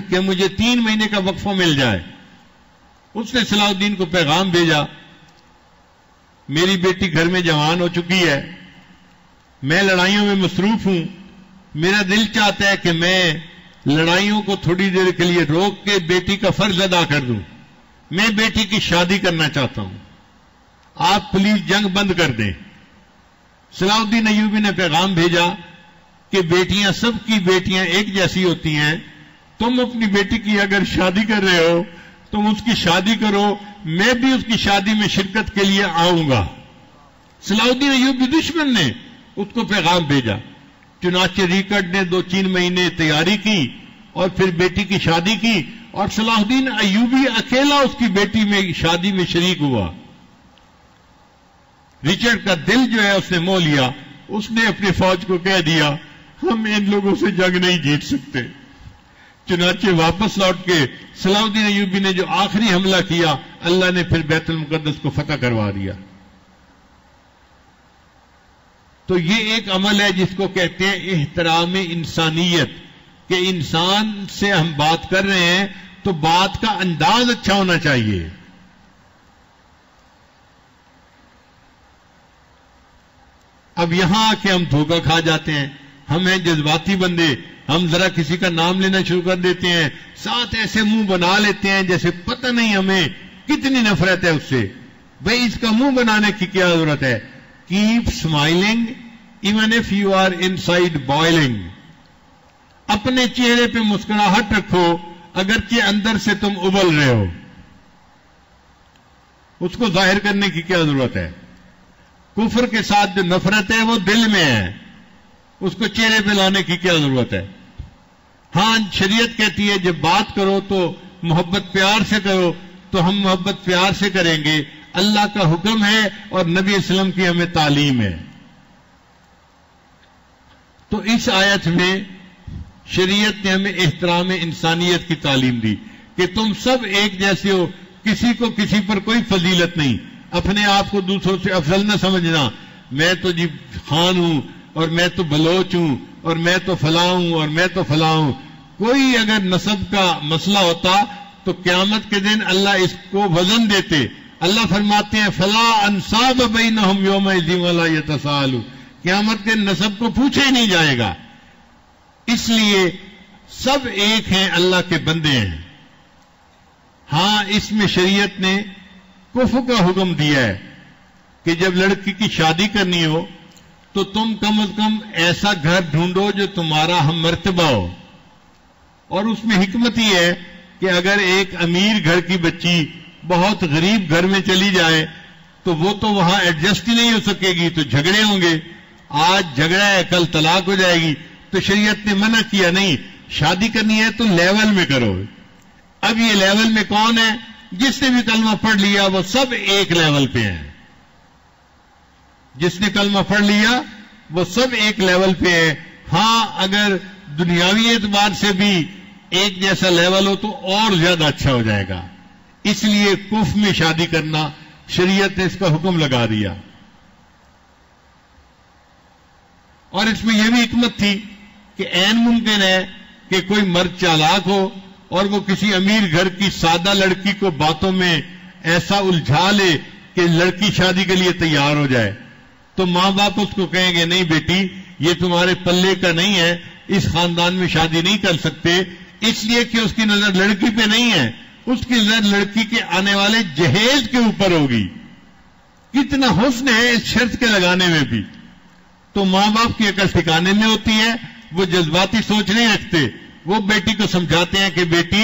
کہ مجھے 3 مہینے کا وقفہ مل جائے. اس نے صلاح الدین کو پیغام بھیجا, میری بیٹی گھر میں جوان ہو چکی ہے, میں لڑائیوں میں مصروف ہوں, میرا دل چاہتا ہے کہ میں لڑائیوں کو تھوڑی دیر کے لیے روک کے بیٹی کا فرض ادا کر دوں, میں بیٹی کی شادی کرنا چاہتا ہوں, آپ پلیز جنگ بند کر دیں. صلاح الدین ایوبی نے پیغام بھیجا کہ بیٹیاں, سب کی بیٹیاں ایک جیسی ہوتی ہیں, تم اپنی بیٹی کی اگر شادی کر رہے ہو تم اس کی شادی کرو, میں بھی اس کی شادی میں شرکت کے لیے آؤں گا. صلاح الدین ایوبی دشمن نے اس کو پیغام بھیجا. چنانچہ رچرڈ نے 2-3 مہینے تیاری کی اور پھر بیٹی کی شادی کی, اور صلاح الدین ایوبی اکیلا اس کی بیٹی میں شادی میں شریک ہوا. رچرڈ کا دل جو ہے اس نے موہ لیا. اس نے اپنی فوج کو کہہ دیا ہم ان لوگوں سے جنگ نہیں جیت سکتے. چنانچہ واپس لوٹ کے صلاح الدین ایوبی نے جو آخری حملہ کیا, اللہ نے پھر بیت المقدس کو فتح کروا دیا. تو یہ ایک عمل ہے جس کو کہتے ہیں احترام انسانیت, کہ انسان سے ہم بات کر رہے ہیں تو بات کا انداز اچھا ہونا چاہیے. اب یہاں آ کے ہم دھوکہ کھا جاتے ہیں, ہم ہیں جذباتی بندے, ہم ذرا کسی کا نام لینا شروع کر دیتے ہیں, ساتھ ایسے منہ بنا لیتے ہیں جیسے پتہ نہیں ہمیں کتنی نفرت ہے اس سے. بھئی اس کا منہ بنانے کی کیا ضرورت ہے؟ Keep smiling even if you are inside boiling. اپنے چہرے پہ مسکراہٹ رکھو اگرچہ اندر سے تم ابل رہے ہو. اس کو ظاہر کرنے کی کیا ضرورت ہے؟ کفر کے ساتھ جو نفرت ہے وہ دل میں ہے, اس کو چہرے پہ لانے کی کیا ضرورت ہے؟ ہاں شریعت کہتی ہے جب بات کرو تو محبت پیار سے کرو, تو ہم محبت پیار سے کریں گے. اللہ کا حکم ہے اور نبی صلی اللہ علیہ وسلم کی ہمیں تعلیم ہے. تو اس آیت میں شریعت نے ہمیں احترام انسانیت کی تعلیم دی کہ تم سب ایک جیسے ہو, کسی کو کسی پر کوئی فضیلت نہیں. اپنے آپ کو دوسروں سے افضل نہ سمجھنا, میں تو جی خان ہوں اور میں تو بلوچ ہوں اور میں تو فلاں ہوں اور میں تو فلاں ہوں. کوئی اگر نسب کا مسئلہ ہوتا تو قیامت کے دن اللہ اس کو وزن دیتے. اللہ فرماتے ہیں فلا انصاب بینہم یومئذ ولا یتساءلون، قیامت کے نسب کو پوچھے ہی نہیں جائے گا. اس لیے سب ایک ہیں، اللہ کے بندے ہیں. ہاں اس میں شریعت نے کفر کا حکم دیا ہے کہ جب لڑکی کی شادی کرنی ہو تو تم کم از کم ایسا گھر ڈھونڈو جو تمہارا ہم مرتبہ ہو. اور اس میں حکمت یہ ہے کہ اگر ایک امیر گھر کی بچی بہت غریب گھر میں چلی جائے تو وہ تو وہاں ایڈجسٹ ہی نہیں ہو سکے گی، تو جھگڑے ہوں گے. آج جھگڑا ہے کل طلاق ہو جائے گی. تو شریعت نے منع کیا نہیں، شادی کرنی ہے تو لیول میں کرو. اب یہ لیول میں کون ہے؟ جس نے بھی کلمہ پڑھ لیا وہ سب ایک لیول پہ ہیں. جس نے کلمہ پڑھ لیا وہ سب ایک لیول پہ ہے. ہاں اگر دنیاوی اعتبار سے بھی ایک جیسا لیول ہو تو اور زیادہ اچھا ہو جائے گا. اس لیے کفر میں شادی کرنا شریعت نے اس کا حکم لگا دیا. اور اس میں یہ بھی حکمت تھی کہ عین ممکن ہے کہ کوئی مرد چالاک ہو اور وہ کسی امیر گھر کی سادہ لڑکی کو باتوں میں ایسا الجھا لے کہ لڑکی شادی کے لیے تیار ہو جائے. تو ماں باپ اس کو کہیں گے نہیں بیٹی یہ تمہارے پلے کا نہیں ہے، اس خاندان میں شادی نہیں کر سکتے، اس لیے کہ اس کی نظر لڑکی پہ نہیں ہے، اس کی نظر لڑکی کے آنے والے جہیز کے اوپر ہوگی. کتنا حسن ہے اس شرط کے لگانے میں بھی. تو ماں باپ کی عقل ٹھکانے میں ہوتی ہے، وہ جذباتی سوچ نہیں رکھتے. وہ بیٹی کو سمجھاتے ہیں کہ بیٹی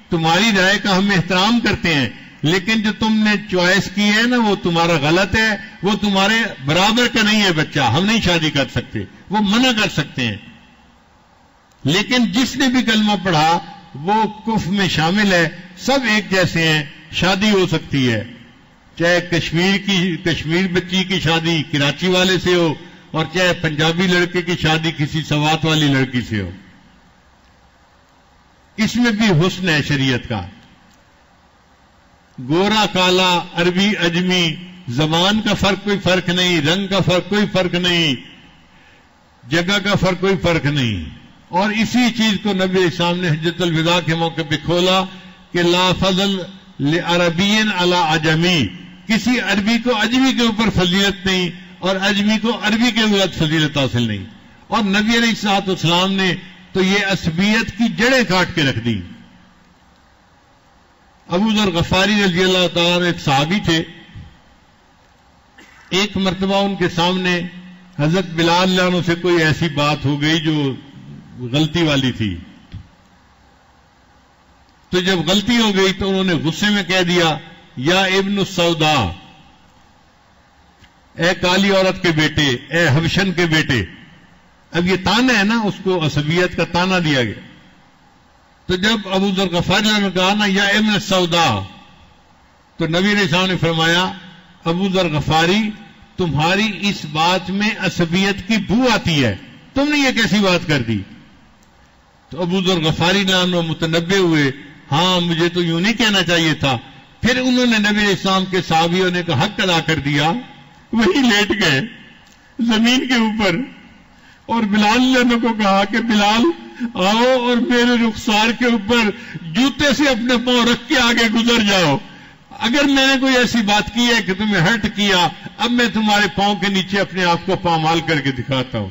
تمہاری رائے کا ہم احترام کرتے ہیں، لیکن جو تم نے چوائس کی ہے نا وہ تمہارا غلط ہے، وہ تمہارے برابر کا نہیں ہے بچہ، ہم نہیں شادی کر سکتے. وہ منع کر سکتے ہیں. لیکن جس نے بھی کلمہ پڑھا وہ کفر میں شامل ہے. سب ایک جیسے ہیں، شادی ہو سکتی ہے. چاہے کشمیر بچی کی شادی کراچی والے سے ہو اور چاہے پنجابی لڑکے کی شادی کسی سوات والی لڑکی سے ہو. اس میں بھی حسن ہے شریعت کا. گورا کالا، عربی اجمی، زبان کا فرق کوئی فرق نہیں، رنگ کا فرق کوئی فرق نہیں، جگہ کا فرق کوئی فرق نہیں. اور اسی چیز کو نبی علیہ السلام نے حجۃ الوداع کے موقع پہ کھولا کہ لا فضل لعربی علی عجمی، کسی عربی کو اجمی کے اوپر فضیلت نہیں اور اجمی کو عربی کے اوپر فضیلت حاصل نہیں. اور نبی علیہ الصلوۃ والسلام نے تو یہ عصبیت کی جڑیں کاٹ کے رکھ دی. ابو ذر غفاری رضی اللہ تعالیٰ عنہ ایک صحابی تھے. ایک مرتبہ ان کے سامنے حضرت بلال رضی اللہ عنہ سے کوئی ایسی بات ہو گئی جو غلطی والی تھی. تو جب غلطی ہو گئی تو انہوں نے غصے میں کہہ دیا یا ابن السودا، اے کالی عورت کے بیٹے، اے حبشن کے بیٹے. اب یہ تانا ہے نا، اس کو عصبیت کا تانا دیا گیا. تو جب ابو ذر غفاری نے کہا نا یا ابن السودا، تو نبی علیہ السلام نے فرمایا ابو ذر غفاری تمہاری اس بات میں عصبیت کی بو آتی ہے، تم نے یہ کیسی بات کر دی؟ تو ابو ذر غفاری نے متنبہ ہوئے، ہاں مجھے تو یوں نہیں کہنا چاہیے تھا. پھر انہوں نے نبی علیہ السلام کے صحابیوں نے کا حق ادا کر دیا، وہی لیٹ گئے زمین کے اوپر. اور بلال نے کو کہا کہ بلال آؤ اور میرے رخسار کے اوپر جوتے سے اپنے پاؤں رکھ کے آگے گزر جاؤ. اگر میں نے کوئی ایسی بات کی ہے کہ تمہیں ہرٹ کیا، اب میں تمہارے پاؤں کے نیچے اپنے آپ کو پامال کر کے دکھاتا ہوں.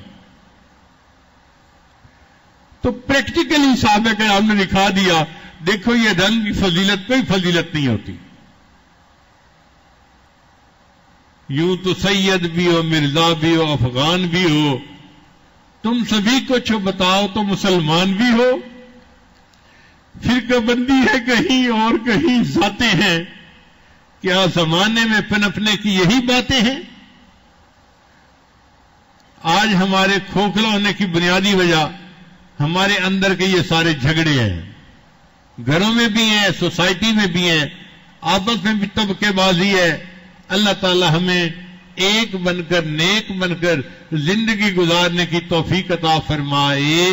تو پریکٹیکلی صحابہ کرام نے دکھا دیا، دیکھو یہ رنگ کی فضیلت کوئی فضیلت نہیں ہوتی. یوں تو سید بھی ہو، مرزا بھی ہو، افغان بھی ہو، تم سبھی کچھ بتاؤ تو مسلمان بھی ہو. فرقہ بندی ہے کہیں اور کہیں ذاتیں ہیں، کیا زمانے میں پنپنے کی یہی باتیں ہیں؟ آج ہمارے کھوکھلا ہونے کی بنیادی وجہ ہمارے اندر کے یہ سارے جھگڑے ہیں. گھروں میں بھی ہیں، سوسائٹی میں بھی ہیں، آپس میں بھی طبقے بازی ہے. اللہ تعالی ہمیں ایک بن کر نیک بن کر زندگی گزارنے کی توفیق عطا فرمائے.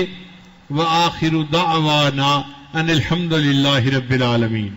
وآخر دعوانا ان الحمد للہ رب العالمین.